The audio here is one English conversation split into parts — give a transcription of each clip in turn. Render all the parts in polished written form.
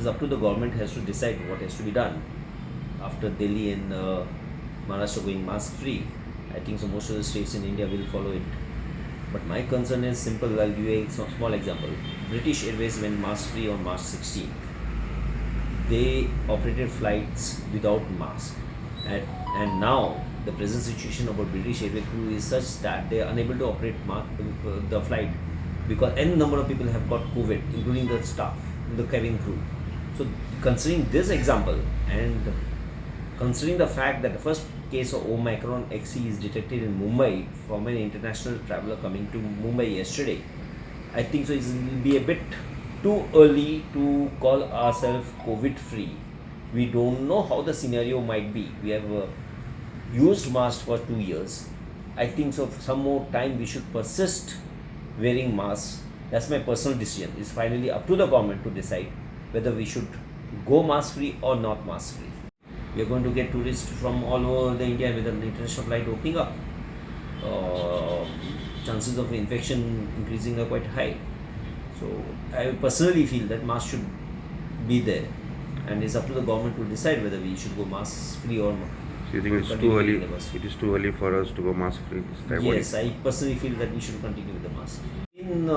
is up to the government has to decide what has to be done. After Delhi and Maharashtra going mask free, I think so most of the states in India will follow it. But my concern is simple. I'll give you a small example. British Airways went mask free on March 16. They operated flights without mask, and now the present situation about British Airways crew is such that they are unable to operate the flight because n number of people have got COVID, including the staff, the cabin crew. So considering this example and considering the fact that the first case of Omicron XE is detected in Mumbai from an international traveler coming to Mumbai yesterday, I think so it will be a bit too early to call ourselves COVID free. We don't know how the scenario might be. We have used masks for 2 years. I think so some more time we should persist wearing masks. That's my personal decision. It's finally up to the government to decide whether we should go mask free or not mask free. We are going to get tourists from all over the India with an international flight opening up. Chances of infection increasing are quite high. So I personally feel that mask should be there, and it's up to the government to decide whether we should go mask free or not. So you think it's too early? It is too early for us to go mask free? Yes, I personally feel that we should continue with the mask. In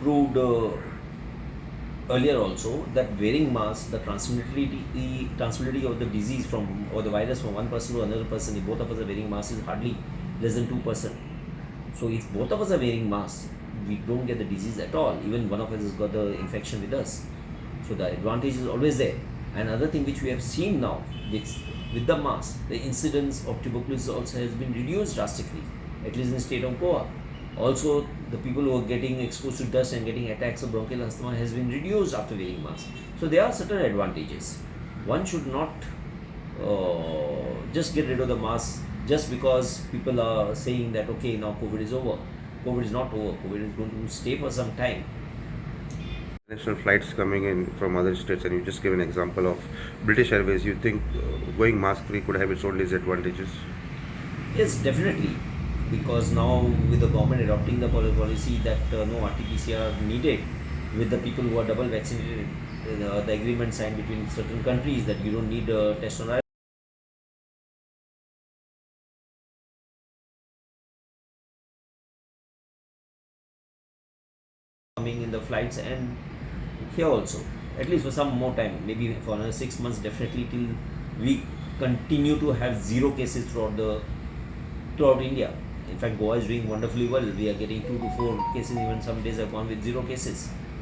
proved earlier also that wearing mask, the transmissibility of the disease from or the virus from one person to another person, if both of us are wearing masks, is hardly less than 2%. So if both of us are wearing masks, we don't get the disease at all. Even one of us has got the infection with us. So the advantage is always there. Another thing which we have seen now with the mask, the incidence of tuberculosis also has been reduced drastically, at least in the state of Goa. Also, the people who are getting exposed to dust and getting attacks of bronchial asthma has been reduced after wearing masks. So there are certain advantages. One should not just get rid of the mask just because people are saying that okay, now COVID is over. COVID is not over. COVID is going to stay for some time. National flights coming in from other states, and you just gave an example of British Airways. You think going mask free could have its own disadvantages? Yes, definitely. Because now with the government adopting the policy that no RT-PCR needed with the people who are double vaccinated, the agreement signed between certain countries that you don't need a test on arrival. Coming in the flights and here also, at least for some more time, maybe for another 6 months, definitely till we continue to have zero cases throughout India. In fact, Goa is doing wonderfully well. We are getting 2 to 4 cases, even some days have gone with 0 cases.